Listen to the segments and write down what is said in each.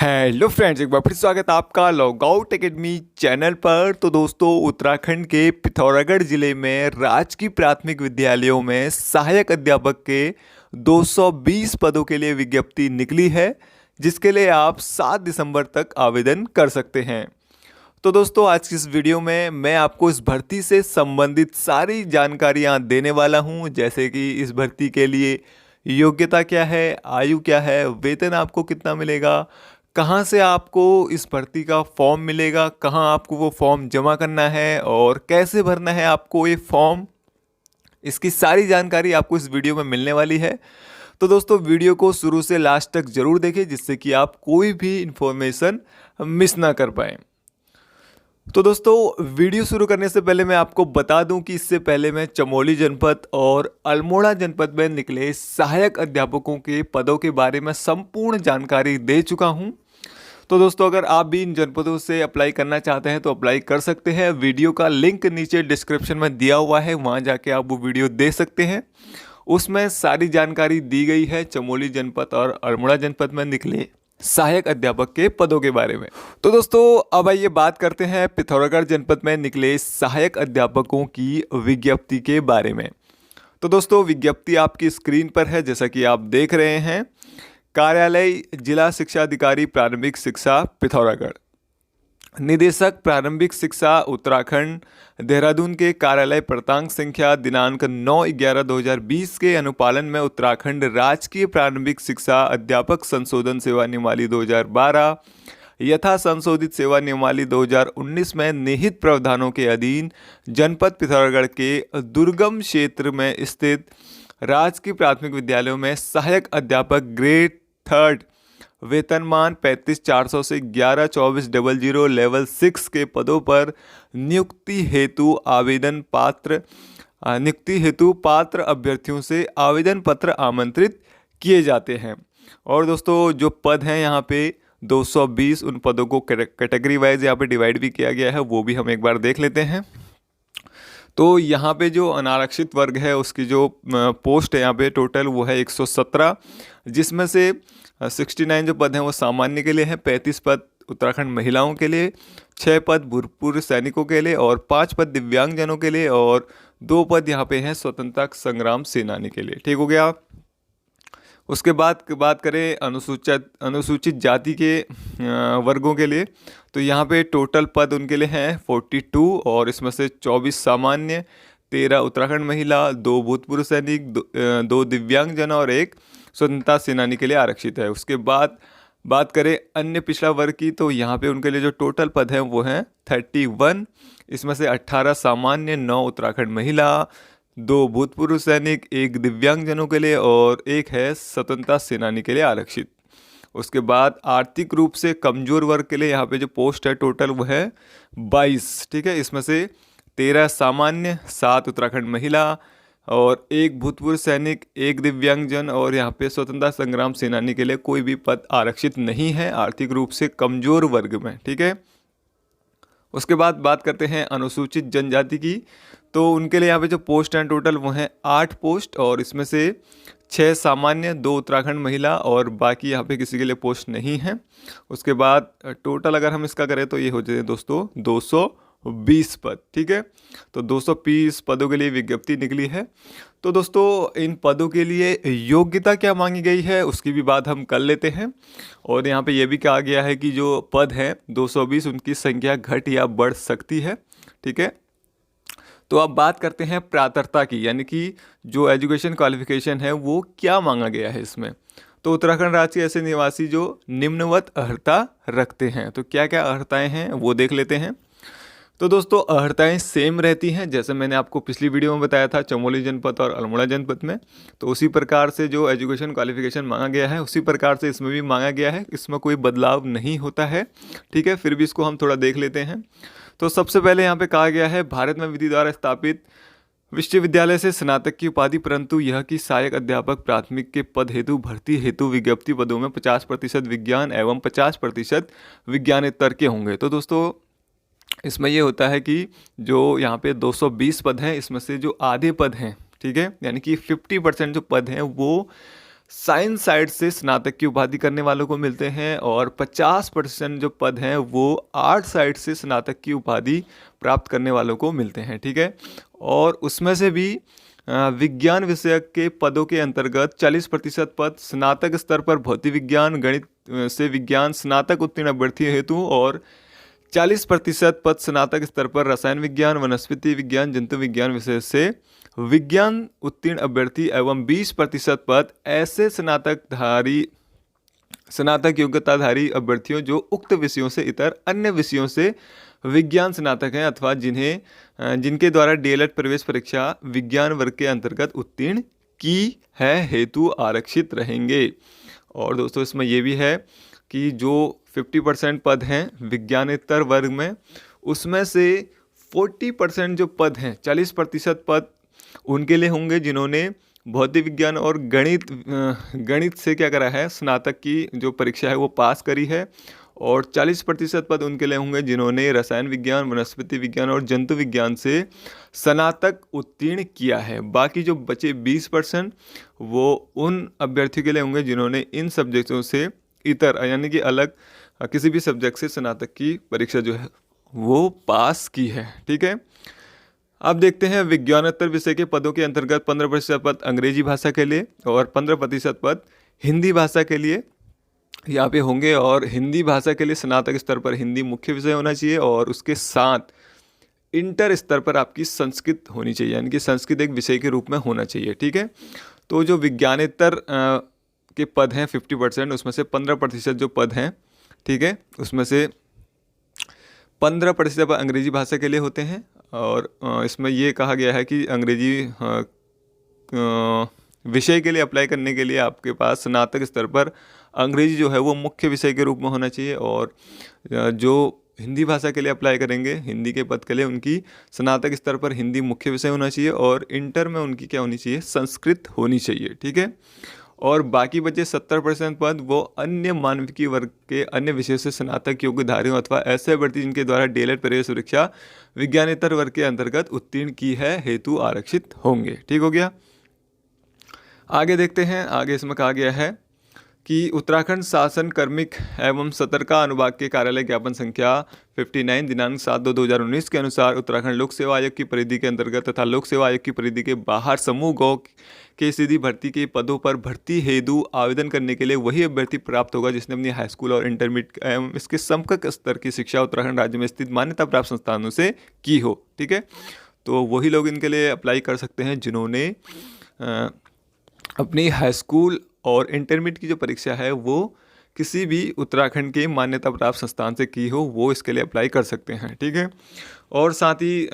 Hello friends, एक बार फिर स्वागत है आपका लॉगआउट एकेडमी चैनल पर। तो दोस्तों, उत्तराखंड के पिथौरागढ़ जिले में राजकीय प्राथमिक विद्यालयों में सहायक अध्यापक के 220 पदों के लिए विज्ञप्ति निकली है, जिसके लिए आप 7 दिसंबर तक आवेदन कर सकते हैं। तो दोस्तों, आज की इस वीडियो में मैं आपको इस भर्ती से संबंधित सारी जानकारियां देने वाला हूं, जैसे कि इस भर्ती के लिए योग्यता क्या है, आयु क्या है, वेतन आपको कितना मिलेगा, कहाँ से आपको इस भर्ती का फॉर्म मिलेगा, कहाँ आपको वो फॉर्म जमा करना है और कैसे भरना है आपको ये फॉर्म। इसकी सारी जानकारी आपको इस वीडियो में मिलने वाली है। तो दोस्तों, वीडियो को शुरू से लास्ट तक जरूर देखें, जिससे कि आप कोई भी इंफॉर्मेशन मिस ना कर पाएँ। तो दोस्तों, वीडियो शुरू करने से पहले मैं आपको बता दूं कि इससे पहले मैं चमोली जनपद और अल्मोड़ा जनपद में निकले सहायक अध्यापकों के पदों के बारे में संपूर्ण जानकारी दे चुका हूं। तो दोस्तों, अगर आप भी इन जनपदों से अप्लाई करना चाहते हैं तो अप्लाई कर सकते हैं। वीडियो का लिंक नीचे डिस्क्रिप्शन में दिया हुआ है, वहां जाके आप वो वीडियो देख सकते हैं। उसमें सारी जानकारी दी गई है चमोली जनपद और अल्मोड़ा जनपद में निकले सहायक अध्यापक के पदों के बारे में। तो दोस्तों, अब आइए बात करते हैं पिथौरागढ़ जनपद में निकले सहायक अध्यापकों की विज्ञप्ति के बारे में। तो दोस्तों, विज्ञप्ति आपकी स्क्रीन पर है, जैसा कि आप देख रहे हैं। कार्यालय जिला शिक्षा अधिकारी प्रारंभिक शिक्षा पिथौरागढ़, निदेशक प्रारंभिक शिक्षा उत्तराखंड देहरादून के कार्यालय प्रतांक संख्या दिनांक 9/11/2020 के अनुपालन में उत्तराखंड राजकीय प्रारंभिक शिक्षा अध्यापक संशोधन सेवा नियमावली 2012 यथा संशोधित सेवा नियमावली 2019 में निहित प्रावधानों के अधीन जनपद पिथौरागढ़ के दुर्गम क्षेत्र में स्थित राजकीय प्राथमिक विद्यालयों में सहायक अध्यापक ग्रेड 3 वेतनमान 35,400 से 11,24,00 लेवल 6 के पदों पर नियुक्ति हेतु पात्र अभ्यर्थियों से आवेदन पत्र आमंत्रित किए जाते हैं। और दोस्तों, जो पद हैं यहाँ पे 220, उन पदों को कैटेगरी वाइज यहाँ पे डिवाइड भी किया गया है, वो भी हम एक बार देख लेते हैं। तो यहाँ पे जो अनारक्षित वर्ग है उसकी जो पोस्ट है यहाँ पे टोटल वो है 117, जिसमें से 69 जो पद हैं वो सामान्य के लिए हैं, 35 पद उत्तराखंड महिलाओं के लिए, 6 पद भूतपूर्व सैनिकों के लिए और 5 पद दिव्यांगजनों के लिए और 2 पद यहाँ पे हैं स्वतंत्रता संग्राम सेनानी के लिए। ठीक हो गया। उसके बाद बात करें अनुसूचित जाति के वर्गों के लिए, तो यहाँ पे टोटल पद उनके लिए हैं 42 और इसमें से 24 सामान्य, 13 उत्तराखंड महिला, 2 भूतपूर्व सैनिक, 2 दिव्यांगजन और 1 स्वतंत्रता सेनानी के लिए आरक्षित है। उसके बाद बात करें अन्य पिछड़ा वर्ग की, तो यहाँ पे उनके लिए जो टोटल पद हैं वो हैं 31, इसमें से 18 सामान्य, 9 उत्तराखंड महिला, 2 भूतपूर्व सैनिक, 1 दिव्यांगजनों के लिए और 1 है स्वतंत्रता सेनानी के लिए आरक्षित। उसके बाद आर्थिक रूप से कमजोर वर्ग के लिए यहाँ पे जो पोस्ट है टोटल वो है 22। ठीक है, इसमें से 13 सामान्य, 7 उत्तराखंड महिला और 1 भूतपूर्व सैनिक, 1 दिव्यांगजन और यहाँ पे स्वतंत्रता संग्राम सेनानी के लिए कोई भी पद आरक्षित नहीं है आर्थिक रूप से कमजोर वर्ग में। ठीक है। उसके बाद बात करते हैं अनुसूचित जनजाति की, तो उनके लिए यहाँ पे जो पोस्ट हैं टोटल वो हैं 8 पोस्ट और इसमें से 6 सामान्य, 2 उत्तराखंड महिला और बाकी यहाँ पे किसी के लिए पोस्ट नहीं है। उसके बाद टोटल अगर हम इसका करें तो ये हो जाए दोस्तों 220 पद। ठीक है, तो 220 पदों के लिए विज्ञप्ति निकली है। तो दोस्तों, इन पदों के लिए योग्यता क्या मांगी गई है उसकी भी बात हम कर लेते हैं। और यहाँ पे ये भी कहा गया है कि जो पद हैं 220, उनकी संख्या घट या बढ़ सकती है। ठीक है, तो अब बात करते हैं पात्रता की, यानी कि जो एजुकेशन क्वालिफिकेशन है वो क्या मांगा गया है इसमें। तो उत्तराखंड राज्य के ऐसे निवासी जो निम्नवत अर्हता रखते हैं, तो क्या क्या अर्हताएं हैं वो देख लेते हैं। तो दोस्तों, अर्हताएं सेम रहती हैं, जैसे मैंने आपको पिछली वीडियो में बताया था चमोली जनपद और अल्मोड़ा जनपद में। तो उसी प्रकार से जो एजुकेशन क्वालिफिकेशन मांगा गया है उसी प्रकार से इसमें भी मांगा गया है, इसमें कोई बदलाव नहीं होता है। ठीक है, फिर भी इसको हम थोड़ा देख लेते हैं। तो सबसे पहले यहाँ पे कहा गया है भारत में विधि द्वारा स्थापित विश्वविद्यालय से स्नातक की उपाधि, परंतु यह कि सहायक अध्यापक प्राथमिक के पद हेतु भर्ती हेतु विज्ञप्ति पदों में 50% विज्ञान एवं 50% विज्ञानेतर के होंगे। तो दोस्तों, इसमें ये होता है कि जो यहाँ पे 220 पद हैं, इसमें से जो आधे पद हैं, ठीक है, यानी कि 50% जो पद हैं वो साइंस साइड से स्नातक की उपाधि करने वालों को मिलते हैं, और 50% जो पद हैं वो आर्ट साइड से स्नातक की उपाधि प्राप्त करने वालों को मिलते हैं। ठीक है, और उसमें से भी विज्ञान विषय के पदों के अंतर्गत 40% पद स्नातक स्तर पर भौतिक विज्ञान गणित से विज्ञान स्नातक उत्तीर्ण अभ्यर्थी हेतु, और 40% पद स्नातक स्तर पर रसायन विज्ञान, वनस्पति विज्ञान, जंतु विज्ञान विषय से विज्ञान उत्तीर्ण अभ्यर्थी एवं 20% पद ऐसे स्नातक योग्यताधारी अभ्यर्थियों जो उक्त विषयों से इतर अन्य विषयों से विज्ञान स्नातक हैं अथवा जिनके द्वारा डीएलएड प्रवेश परीक्षा विज्ञान वर्ग के अंतर्गत उत्तीर्ण की है हेतु आरक्षित रहेंगे। और दोस्तों इसमें यह भी है कि जो 50% पद हैं विज्ञानेतर वर्ग में, उसमें से 40% जो पद हैं, 40% पद उनके लिए होंगे जिन्होंने भौतिक विज्ञान और गणित से क्या करा है, स्नातक की जो परीक्षा है वो पास करी है, और 40% पद उनके लिए होंगे जिन्होंने रसायन विज्ञान, वनस्पति विज्ञान और जंतु विज्ञान से स्नातक उत्तीर्ण किया है। बाकी जो बचे 20% वो उन अभ्यर्थियों के लिए होंगे जिन्होंने इन सब्जेक्टों से इतर यानी कि अलग किसी भी सब्जेक्ट से स्नातक की परीक्षा जो है वो पास की है। ठीक है, अब देखते हैं विज्ञानोत्तर विषय के पदों के अंतर्गत 15% पद अंग्रेजी भाषा के लिए और 15% पद हिंदी भाषा के लिए यहाँ पे होंगे। और हिंदी भाषा के लिए स्नातक स्तर पर हिंदी मुख्य विषय होना चाहिए, और उसके साथ इंटर स्तर पर आपकी संस्कृत होनी चाहिए, यानी कि संस्कृत एक विषय के रूप में होना चाहिए। ठीक है, तो जो विज्ञानेतर के पद हैं 50%, उसमें से 15% जो पद हैं, ठीक है, उसमें से 15% अंग्रेजी भाषा के लिए होते हैं। और इसमें ये कहा गया है कि अंग्रेजी विषय के लिए अप्लाई करने के लिए आपके पास स्नातक स्तर पर अंग्रेजी जो है वो मुख्य विषय के रूप में होना चाहिए, और जो हिंदी भाषा के लिए अप्लाई करेंगे हिंदी के पद के लिए उनकी स्नातक स्तर पर हिंदी मुख्य विषय होना चाहिए, और इंटर में उनकी क्या होनी चाहिए, संस्कृत होनी चाहिए। ठीक है, और बाकी बचे 70% पद वो अन्य मानविकी वर्ग के अन्य विषय से स्नातक योग्यधारियों अथवा ऐसे अभ्यर्थी जिनके द्वारा डीएलएड प्रवेश परीक्षा विज्ञानेतर वर्ग के अंतर्गत उत्तीर्ण की है हेतु आरक्षित होंगे। ठीक हो गया, आगे देखते हैं। आगे इसमें कहा गया है कि उत्तराखंड शासन कार्मिक एवं सतर्कता अनुभाग के कार्यालय ज्ञापन संख्या 59 दिनांक 7/2/2019 के अनुसार उत्तराखंड लोक सेवा आयोग की परिधि के अंतर्गत तथा लोक सेवा आयोग की परिधि के बाहर समूह गौ के सीधी भर्ती के पदों पर भर्ती हेतु आवेदन करने के लिए वही अभ्यर्थी प्राप्त होगा जिसने अपनी हाई स्कूल और इंटरमीडिएट एवं इसके समकक्ष स्तर की शिक्षा उत्तराखंड राज्य में स्थित मान्यता प्राप्त संस्थानों से की हो। ठीक है, तो वही लोग इनके लिए अप्लाई कर सकते हैं जिन्होंने अपनी हाई स्कूल और इंटरमीडिएट की जो परीक्षा है वो किसी भी उत्तराखंड के मान्यता प्राप्त संस्थान से की हो, वो इसके लिए अप्लाई कर सकते हैं। ठीक है, और साथ ही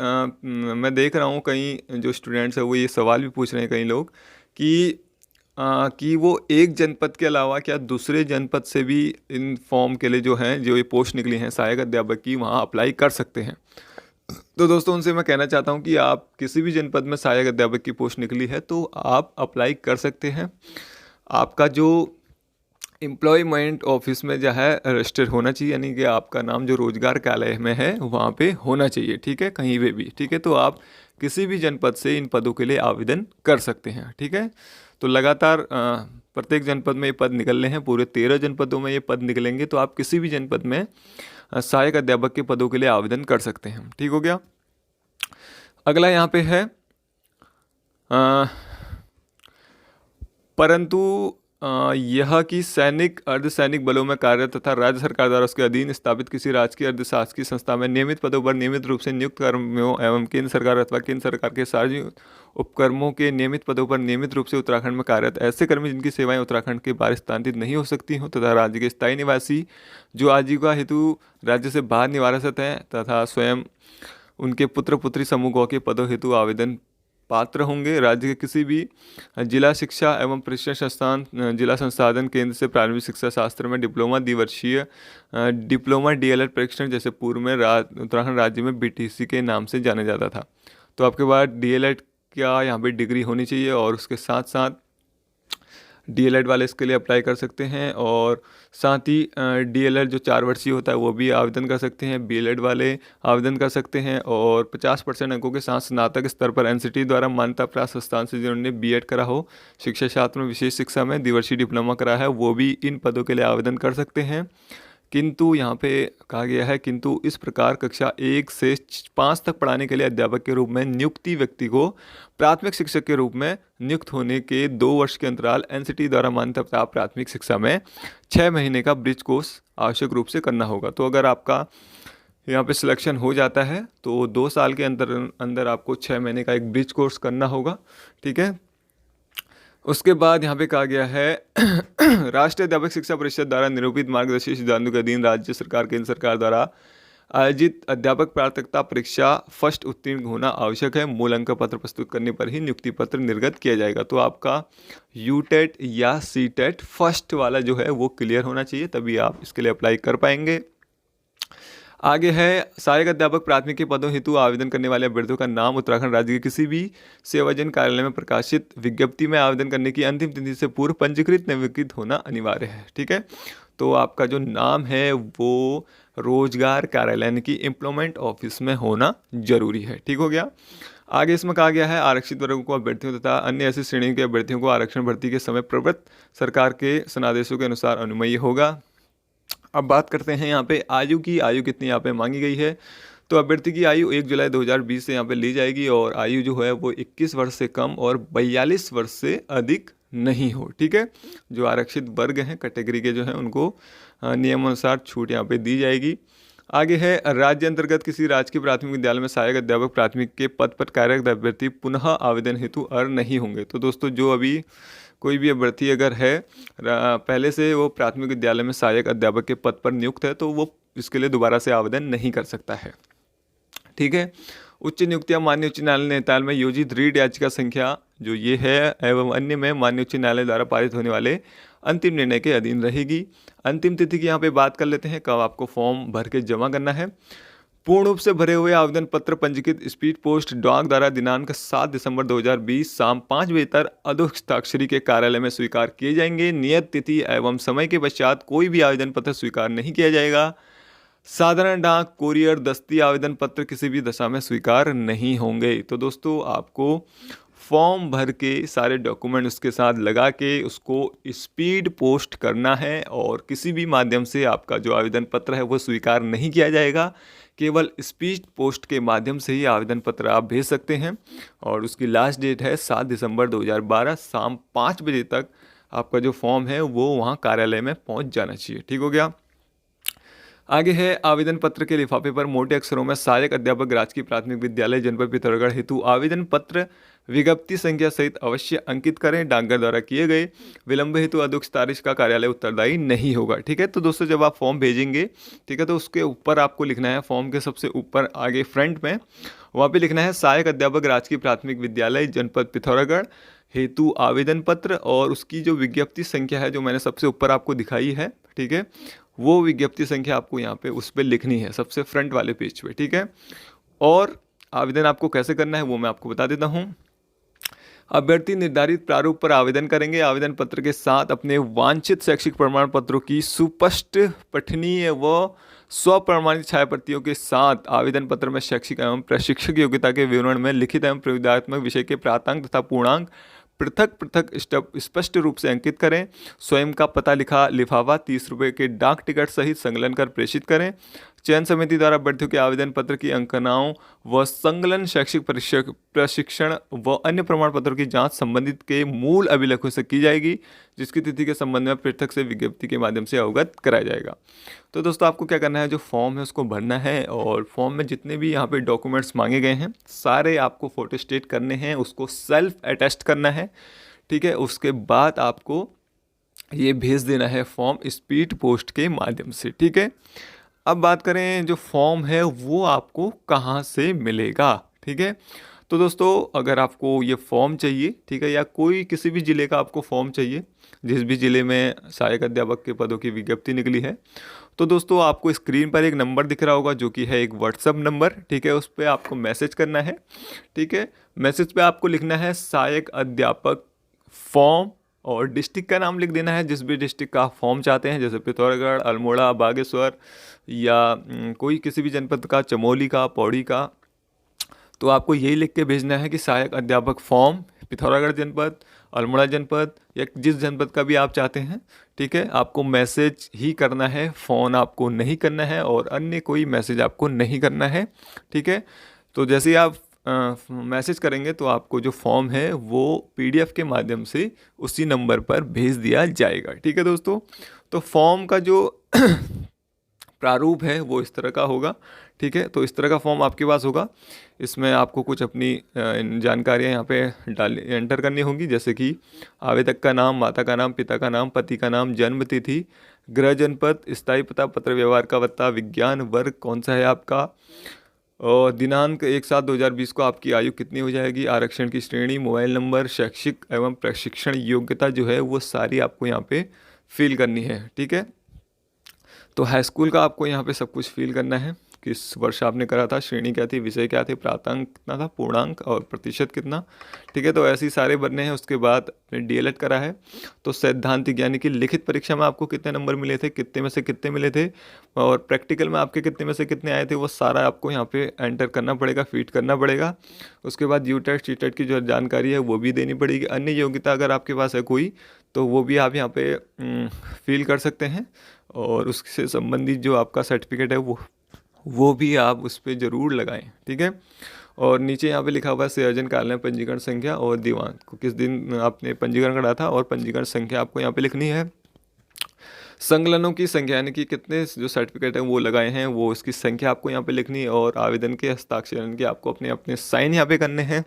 मैं देख रहा हूँ कई जो स्टूडेंट्स हैं वो ये सवाल भी पूछ रहे हैं कई लोग कि वो एक जनपद के अलावा क्या दूसरे जनपद से भी इन फॉर्म के लिए जो हैं जो ये पोस्ट निकली हैं सहायक अध्यापक की वहाँ अप्लाई कर सकते हैं। तो दोस्तों उनसे मैं कहना चाहता हूँ कि आप किसी भी जनपद में सहायक अध्यापक की पोस्ट निकली है तो आप अप्लाई कर सकते हैं। आपका जो एम्प्लॉयमेंट ऑफिस में जो है रजिस्टर होना चाहिए, यानी कि आपका नाम जो रोजगार कार्यालय में है वहाँ पे होना चाहिए। ठीक है, कहीं पे भी। ठीक है, तो आप किसी भी जनपद से इन पदों के लिए आवेदन कर सकते हैं। ठीक है, तो लगातार प्रत्येक जनपद में ये पद निकलने हैं, पूरे 13 जनपदों में ये पद निकलेंगे, तो आप किसी भी जनपद में सहायक अध्यापक के पदों के लिए आवेदन कर सकते हैं। ठीक हो गया, अगला यहाँ पे है परंतु यह कि सैनिक अर्धसैनिक बलों में कार्यरत तथा राज्य सरकार द्वारा उसके अधीन स्थापित किसी राजकीय अर्धशासकीय संस्था में नियमित पदों पर नियमित रूप से नियुक्त कर्मियों एवं केंद्र सरकार अथवा केंद्र सरकार के सार्वजनिक उपक्रमों के नियमित पदों पर नियमित रूप से उत्तराखंड में कार्यरत ऐसे कर्मी जिनकी सेवाएं उत्तराखंड के बाहर स्थानांतरित नहीं हो सकती हों तथा राज्य के स्थायी निवासी जो आजीविका हेतु राज्य से बाहर निवासित हैं तथा स्वयं उनके पुत्र पुत्री समूह के पदों हेतु आवेदन पात्र होंगे। राज्य के किसी भी जिला शिक्षा एवं प्रशिक्षण संस्थान, जिला संसाधन केंद्र से प्रारंभिक शिक्षा शास्त्र में डिप्लोमा, द्विवर्षीय डिप्लोमा, डीएलएड प्रशिक्षण जैसे पूर्व में उत्तराखंड राज्य में बीटीसी के नाम से जाना जाता था। तो आपके पास डीएलएड क्या यहाँ पे डिग्री होनी चाहिए और उसके साथ साथ डीएलएड वाले इसके लिए अप्लाई कर सकते हैं, और साथ ही डीएलएड जो 4 वर्षीय होता है वो भी आवेदन कर सकते हैं, बीएलएड वाले आवेदन कर सकते हैं, और 50% अंकों के साथ स्नातक स्तर पर एनसीटी द्वारा मान्यता प्राप्त संस्थान से जिन्होंने बीएड करा हो, शिक्षा शास्त्र में विशेष शिक्षा में द्विवर्षीय डिप्लोमा करा है, वो भी इन पदों के लिए आवेदन कर सकते हैं। किंतु यहाँ पे कहा गया है, किंतु इस प्रकार कक्षा 1 से 5 तक पढ़ाने के लिए अध्यापक के रूप में नियुक्ति व्यक्ति को प्राथमिक शिक्षक के रूप में नियुक्त होने के 2 वर्ष के अंतराल एनसीटी द्वारा मान्यता प्राप्त प्राथमिक शिक्षा में 6 महीने का ब्रिज कोर्स आवश्यक रूप से करना होगा। तो अगर आपका यहाँ पे सिलेक्शन हो जाता है तो 2 साल के अंदर आपको 6 महीने का एक ब्रिज कोर्स करना होगा, ठीक है। उसके बाद यहाँ पे कहा गया है राष्ट्रीय अध्यापक शिक्षा परिषद द्वारा निरूपित मार्गदर्शी सिद्धांतों के अधीन राज्य सरकार केंद्र सरकार द्वारा आयोजित अध्यापक पात्रता परीक्षा फर्स्ट उत्तीर्ण होना आवश्यक है। मूल अंक पत्र प्रस्तुत करने पर ही नियुक्ति पत्र निर्गत किया जाएगा। तो आपका यूटेट या सीटेट फर्स्ट वाला जो है वो क्लियर होना चाहिए, तभी आप इसके लिए अप्लाई कर पाएंगे। आगे है सहायक अध्यापक प्राथमिक के पदों हेतु आवेदन करने वाले अभ्यर्थियों का नाम उत्तराखंड राज्य के किसी भी सेवाजन कार्यालय में प्रकाशित विज्ञप्ति में आवेदन करने की अंतिम तिथि से पूर्व पंजीकृत नवीकृत होना अनिवार्य है, ठीक है। तो आपका जो नाम है वो रोजगार कार्यालय यानी कि एम्प्लॉयमेंट ऑफिस में होना जरूरी है, ठीक हो गया। आगे इसमें कहा गया है आरक्षित वर्गों को अभ्यर्थियों तथा अन्य ऐसी श्रेणियों के अभ्यर्थियों को आरक्षण भर्ती के समय प्रवृत्त सरकार के सनादेशों के अनुसार अनुमेय होगा। अब बात करते हैं यहाँ पे आयु की, आयु कितनी यहाँ पे मांगी गई है। तो अभ्यर्थी की आयु 1 जुलाई 2020 से यहाँ पे ली जाएगी, और आयु जो है वो 21 वर्ष से कम और 42 वर्ष से अधिक नहीं हो, ठीक है। जो आरक्षित वर्ग हैं कैटेगरी के जो हैं उनको नियमानुसार छूट यहाँ पे दी जाएगी। आगे है राज्य अंतर्गत किसी राजकीय प्राथमिक विद्यालय में सहायक अध्यापक प्राथमिक के पद पर कार्यरत अभ्यर्थी पुनः आवेदन हेतु अर्ह नहीं होंगे। तो दोस्तों जो अभी कोई भी अभ्यर्थी अगर है पहले से वो प्राथमिक विद्यालय में सहायक अध्यापक के पद पर नियुक्त है तो वो इसके लिए दोबारा से आवेदन नहीं कर सकता है, ठीक है। उच्च नियुक्तियां माननीय उच्च न्यायालय नैनीताल में योजित रीट याचिका संख्या जो ये है एवं अन्य में माननीय उच्च न्यायालय द्वारा पारित होने वाले अंतिम निर्णय के अधीन रहेगी। अंतिम तिथि की यहाँ पे बात कर लेते हैं, कब आपको फॉर्म भर के जमा करना है। पूर्ण रूप से भरे हुए आवेदन पत्र पंजीकृत स्पीड पोस्ट डाक द्वारा दिनांक 7 दिसंबर 2020 शाम 5 बजे तक अधोहस्ताक्षरी के कार्यालय में स्वीकार किए जाएंगे। नियत तिथि एवं समय के पश्चात कोई भी आवेदन पत्र स्वीकार नहीं किया जाएगा। साधारण डाक, कोरियर, दस्ती आवेदन पत्र किसी भी दशा में स्वीकार नहीं होंगे। तो दोस्तों आपको फॉर्म भर के सारे डॉक्यूमेंट उसके साथ लगा के उसको स्पीड पोस्ट करना है, और किसी भी माध्यम से आपका जो आवेदन पत्र है वो स्वीकार नहीं किया जाएगा। केवल स्पीड पोस्ट के माध्यम से ही आवेदन पत्र आप भेज सकते हैं, और उसकी लास्ट डेट है 7 दिसंबर 2012 शाम 5 बजे तक आपका जो फॉर्म है वो वहाँ कार्यालय में पहुँच जाना चाहिए, ठीक हो गया। आगे है आवेदन पत्र के लिफाफे पर मोटे अक्षरों में सहायक अध्यापक राजकीय प्राथमिक विद्यालय जनपद पिथौरागढ़ हेतु आवेदन पत्र विज्ञप्ति संख्या सहित अवश्य अंकित करें। डाकघर द्वारा किए गए विलंब हेतु अध्यक्ष तारीख का कार्यालय उत्तरदायी नहीं होगा, ठीक है। तो दोस्तों जब आप फॉर्म भेजेंगे, ठीक है, तो उसके ऊपर आपको लिखना है, फॉर्म के सबसे ऊपर आगे फ्रंट में वहाँ पे लिखना है सहायक अध्यापक राजकीय प्राथमिक विद्यालय जनपद पिथौरागढ़ हेतु आवेदन पत्र, और उसकी जो विज्ञप्ति संख्या है जो मैंने सबसे ऊपर आपको दिखाई है, ठीक है, वो विज्ञप्ति संख्या आपको यहाँ पे उस पर लिखनी है सबसे फ्रंट वाले पेज पे, ठीक है। और आवेदन आपको कैसे करना है वो मैं आपको बता देता हूँ। अभ्यर्थी निर्धारित प्रारूप पर आवेदन करेंगे। आवेदन पत्र के साथ अपने वांछित शैक्षिक प्रमाण पत्रों की सुस्पष्ट पठनीय व स्वप्रमाणित छायाप्रतियों के साथ आवेदन पत्र में शैक्षिक एवं प्रशिक्षक योग्यता के विवरण में लिखित एवं प्रविधात्मक विषय के प्रातांक तथा पूर्णांक पृथक पृथक स्पष्ट रूप से अंकित करें। स्वयं का पता लिखा लिफाफा 30 रुपये के डाक टिकट सहित संकलन कर प्रेषित करें। चयन समिति द्वारा अभ्यर्थियों के आवेदन पत्र की अंकनाओं व संकलन शैक्षिक प्रशिक्षण व अन्य प्रमाण पत्रों की जांच संबंधित के मूल अभिलेखों से की जाएगी, जिसकी तिथि के संबंध में पृथक से विज्ञप्ति के माध्यम से अवगत कराया जाएगा। तो दोस्तों आपको क्या करना है, जो फॉर्म है उसको भरना है, और फॉर्म में जितने भी यहाँ पे डॉक्यूमेंट्स मांगे गए हैं सारे आपको फोटोस्टेट करने हैं, उसको सेल्फ अटेस्ट करना है, ठीक है। उसके बाद आपको ये भेज देना है फॉर्म स्पीड पोस्ट के माध्यम से, ठीक है। अब बात करें जो फॉर्म है वो आपको कहाँ से मिलेगा, ठीक है। तो दोस्तों अगर आपको ये फॉर्म चाहिए, ठीक है, या कोई किसी भी ज़िले का आपको फॉर्म चाहिए, जिस भी ज़िले में सहायक अध्यापक के पदों की विज्ञप्ति निकली है, तो दोस्तों आपको स्क्रीन पर एक नंबर दिख रहा होगा जो कि है एक व्हाट्सअप नंबर, ठीक है। उस पर आपको मैसेज करना है, ठीक है। मैसेज पे आपको लिखना है सहायक अध्यापक फॉर्म और डिस्ट्रिक्ट का नाम लिख देना है, जिस भी डिस्ट्रिक्ट का आप फॉर्म चाहते हैं, जैसे पिथौरागढ़, अल्मोड़ा, बागेश्वर या कोई किसी भी जनपद का, चमोली का, पौड़ी का। तो आपको यही लिख के भेजना है कि सहायक अध्यापक फॉर्म पिथौरागढ़ जनपद, अल्मोड़ा जनपद या जिस जनपद का भी आप चाहते हैं। ठीक है, आपको मैसेज ही करना है, फ़ोन आपको नहीं करना है और अन्य कोई मैसेज आपको नहीं करना है। ठीक है, तो जैसे ही आप मैसेज करेंगे तो आपको जो फॉर्म है वो पीडीएफ के माध्यम से उसी नंबर पर भेज दिया जाएगा। ठीक है दोस्तों, तो फॉर्म का जो प्रारूप है वो इस तरह का होगा। ठीक है, तो इस तरह का फॉर्म आपके पास होगा। इसमें आपको कुछ अपनी जानकारियाँ यहाँ पे एंटर करनी होंगी, जैसे कि आवेदक का नाम, माता का नाम, पिता का नाम, पति का नाम, जन्म तिथि, गृह जनपद, स्थायी पता, पत्र व्यवहार का पता, विज्ञान वर्ग कौन सा है आपका, और दिनांक 1/7/2020 को आपकी आयु कितनी हो जाएगी, आरक्षण की श्रेणी, मोबाइल नंबर, शैक्षिक एवं प्रशिक्षण योग्यता जो है वो सारी आपको यहाँ पे फिल करनी है। ठीक है, तो हाई स्कूल का आपको यहाँ पे सब कुछ फिल करना है, किस वर्ष आपने करा था, श्रेणी क्या थी, विषय क्या थे, प्राप्तांक कितना था, पूर्णांक और प्रतिशत कितना। ठीक है, तो ऐसे ही सारे भरने हैं। उसके बाद आपने डीएलएड करा है, तो सैद्धांतिक यानी कि लिखित परीक्षा में आपको कितने नंबर मिले थे, कितने में से कितने मिले थे, और प्रैक्टिकल में आपके कितने में से कितने आए थे, वो सारा आपको यहाँ पे एंटर करना पड़ेगा, फीड करना पड़ेगा। उसके बाद यूटेट सीटेट की जो जानकारी है वो भी देनी पड़ेगी। अन्य योग्यता अगर आपके पास है कोई, तो वो भी आप यहाँ पे फिल कर सकते हैं, और उससे संबंधित जो आपका सर्टिफिकेट है वो भी आप उस पर ज़रूर लगाएं। ठीक है, और नीचे यहाँ पे लिखा हुआ है संयोजन कार्यालय पंजीकरण संख्या और दिनांक को, किस दिन आपने पंजीकरण करा था, और पंजीकरण संख्या आपको यहाँ पे लिखनी है। संकलनों की संख्या यानी कि कितने जो सर्टिफिकेट हैं वो लगाए हैं, वो उसकी संख्या आपको यहाँ पे लिखनी है, और आवेदन के हस्ताक्षर के आपको अपने अपने साइन यहाँ पे करने हैं।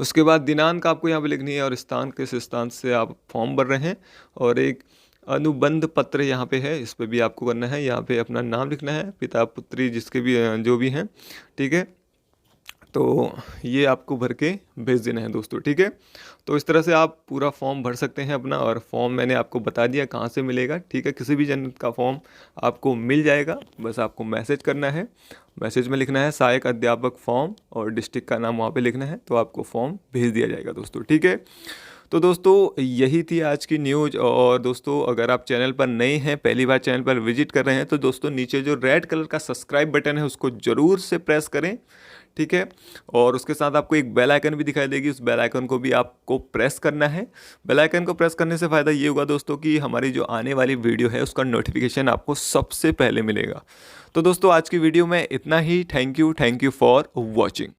उसके बाद दिनांक आपको यहाँ पे लिखनी है, और स्थान, किस स्थान से आप फॉर्म भर रहे हैं, और एक अनुबंध पत्र यहाँ पे है, इस पर भी आपको करना है। यहाँ पे अपना नाम लिखना है, पिता पुत्री जिसके भी जो भी हैं। ठीक है, तो ये आपको भर के भेज देना है दोस्तों। ठीक है, तो इस तरह से आप पूरा फॉर्म भर सकते हैं अपना, और फॉर्म मैंने आपको बता दिया कहाँ से मिलेगा। ठीक है, किसी भी जनपद का फॉर्म आपको मिल जाएगा, बस आपको मैसेज करना है। मैसेज में लिखना है सहायक अध्यापक फॉर्म, और डिस्ट्रिक्ट का नाम वहाँ पे लिखना है, तो आपको फॉर्म भेज दिया जाएगा दोस्तों। ठीक है, तो दोस्तों यही थी आज की न्यूज़। और दोस्तों अगर आप चैनल पर नए हैं, पहली बार चैनल पर विजिट कर रहे हैं, तो दोस्तों नीचे जो रेड कलर का सब्सक्राइब बटन है उसको ज़रूर से प्रेस करें। ठीक है, और उसके साथ आपको एक बेल आइकन भी दिखाई देगी, उस बेल आइकन को भी आपको प्रेस करना है। बेल आइकन को प्रेस करने से फ़ायदा ये होगा दोस्तों कि हमारी जो आने वाली वीडियो है उसका नोटिफिकेशन आपको सबसे पहले मिलेगा। तो दोस्तों आज की वीडियो में इतना ही। Thank you for watching.